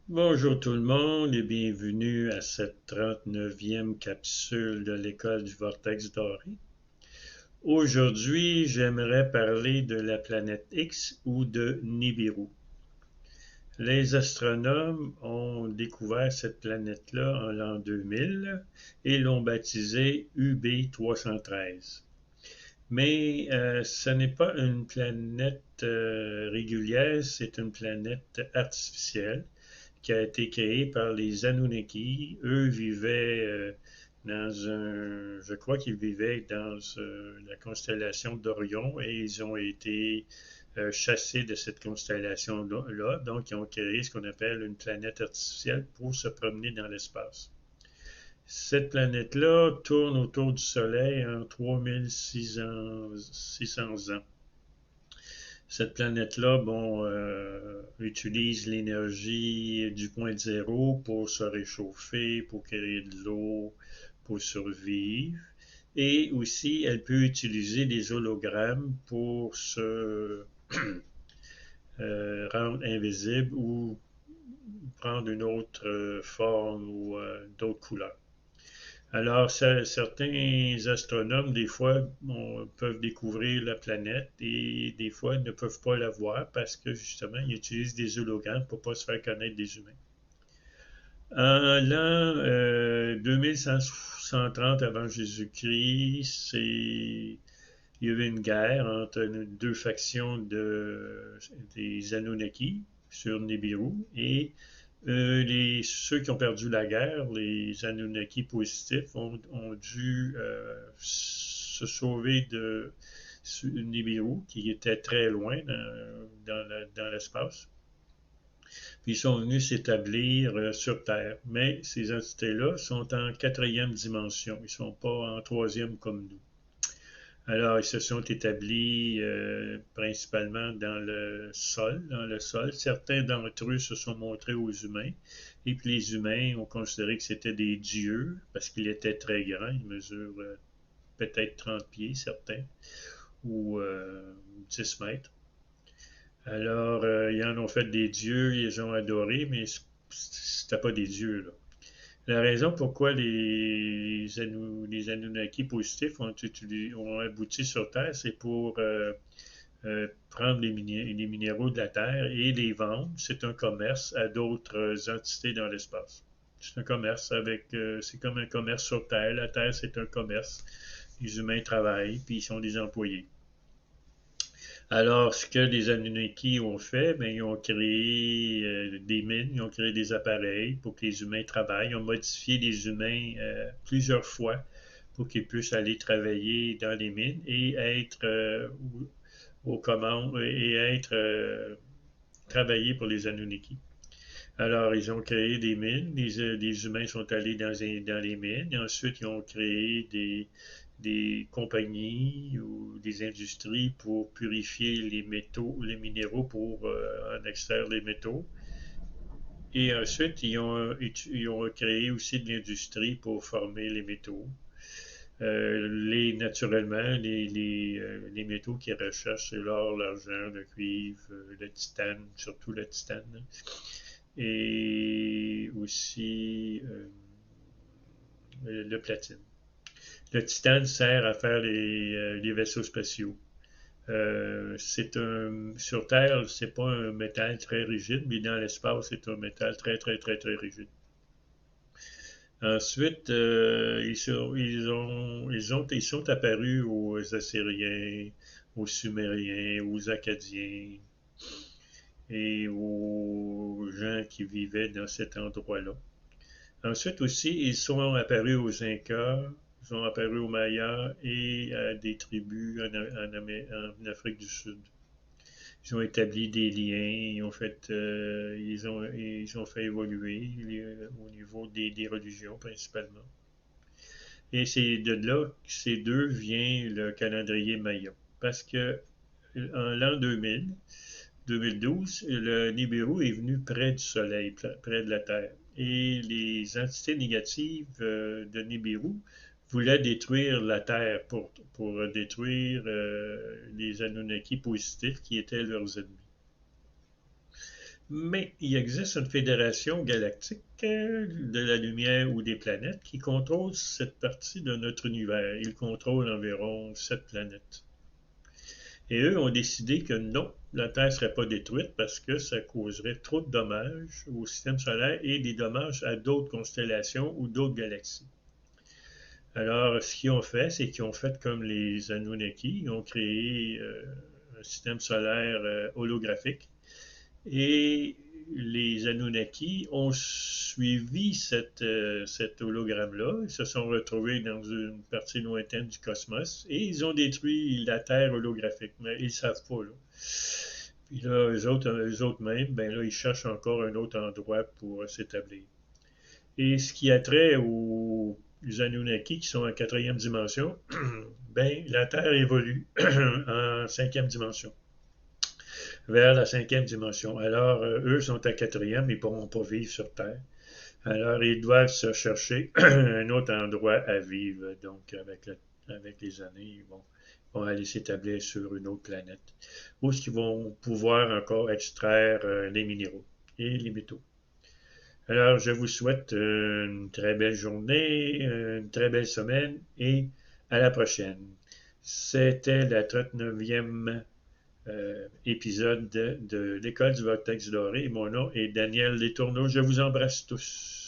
Bonjour tout le monde et bienvenue à cette 39e capsule de l'école du Vortex doré. Aujourd'hui, j'aimerais parler de la planète X ou de Nibiru. Les astronomes ont découvert cette planète-là en l'an 2000 et l'ont baptisée UB313. Mais ce n'est pas une planète régulière, c'est une planète artificielle qui a été créée par les Anunnaki. Eux vivaient je crois qu'ils vivaient dans la constellation d'Orion et ils ont été chassés de cette constellation-là. Donc, ils ont créé ce qu'on appelle une planète artificielle pour se promener dans l'espace. Cette planète-là tourne autour du Soleil en 3600 ans. Cette planète-là, bon, utilise l'énergie du point de zéro pour se réchauffer, pour créer de l'eau, pour survivre. Et aussi, elle peut utiliser des hologrammes pour se rendre invisible ou prendre une autre forme ou d'autres couleurs. Alors, certains astronomes, des fois, peuvent découvrir la planète et des fois ne peuvent pas la voir parce que justement, ils utilisent des hologrammes pour ne pas se faire connaître des humains. En l'an 2130 avant Jésus-Christ, il y avait une guerre entre deux factions des Anunnaki sur Nibiru et ceux qui ont perdu la guerre, les Anunnaki positifs, ont dû se sauver de Nibiru, qui était très loin dans l'espace. Puis ils sont venus s'établir sur Terre. Mais ces entités-là sont en quatrième dimension. Ils ne sont pas en troisième comme nous. Alors, ils se sont établis principalement dans le sol. Certains d'entre eux se sont montrés aux humains. Et puis les humains ont considéré que c'était des dieux parce qu'ils étaient très grands. Ils mesurent peut-être 30 pieds, certains, ou 10 mètres. Alors, ils en ont fait des dieux, ils les ont adorés, mais c'était pas des dieux, là. La raison pourquoi les Anunnaki positifs ont abouti sur Terre, c'est pour prendre les minéraux de la Terre et les vendre. C'est un commerce à d'autres entités dans l'espace. C'est un commerce c'est comme un commerce sur Terre. La Terre, c'est un commerce. Les humains travaillent, puis ils sont des employés. Alors, ce que les Anunnaki ont fait, ben, ils ont créé des mines, ils ont créé des appareils pour que les humains travaillent. Ils ont modifié les humains plusieurs fois pour qu'ils puissent aller travailler dans les mines et être aux commandes et être travailler pour les Anunnaki. Alors, ils ont créé des mines, les humains sont allés dans les mines, et ensuite, ils ont créé des compagnies ou des industries pour purifier les métaux, les minéraux pour en extraire les métaux. Et ensuite, ils ont créé aussi de l'industrie pour former les métaux. Naturellement, les métaux qu'ils recherchent, c'est l'or, l'argent, le cuivre, le titane, surtout le titane. Et aussi le platine. Le titane sert à faire les vaisseaux spatiaux. Sur Terre, c'est pas un métal très rigide, mais dans l'espace, c'est un métal très, très, très, très rigide. Ensuite, ils sont apparus aux Assyriens, aux Sumériens, aux Acadiens et aux gens qui vivaient dans cet endroit-là. Ensuite aussi, ils sont apparus aux Incas, ils sont apparus aux Mayas et à des tribus en Afrique du Sud. Ils ont établi des liens, ils ont fait évoluer au niveau des religions principalement. Et c'est de là que ces deux vient le calendrier maya. Parce que en l'an 2000, 2012, le Nibiru est venu près du Soleil, près de la Terre. Et les entités négatives de Nibiru voulaient détruire la Terre pour détruire les Anunnaki positifs qui étaient leurs ennemis. Mais il existe une fédération galactique de la lumière ou des planètes qui contrôle cette partie de notre univers. Ils contrôlent environ 7 planètes. Et eux ont décidé que non, la Terre ne serait pas détruite parce que ça causerait trop de dommages au système solaire et des dommages à d'autres constellations ou d'autres galaxies. Alors, ce qu'ils ont fait, c'est qu'ils ont fait comme les Anunnaki, ils ont créé un système solaire holographique. Et les Anunnaki ont suivi cet hologramme-là. Ils se sont retrouvés dans une partie lointaine du cosmos et ils ont détruit la Terre holographique. Mais ils ne savent pas, là. Puis là, eux autres même, ben là, ils cherchent encore un autre endroit pour s'établir. Et ce qui a trait aux Anunnaki qui sont en quatrième dimension, ben, la Terre évolue en cinquième dimension, vers la cinquième dimension. Alors, eux sont à quatrième, ils ne pourront pas vivre sur Terre. Alors, ils doivent se chercher un autre endroit à vivre. Donc, avec les années, vont aller s'établir sur une autre planète, où ils vont pouvoir encore extraire les minéraux et les métaux. Alors, je vous souhaite une très belle journée, une très belle semaine et à la prochaine. C'était la 39e épisode de l'École du Vortex Doré. Mon nom est Daniel Letourneau. Je vous embrasse tous.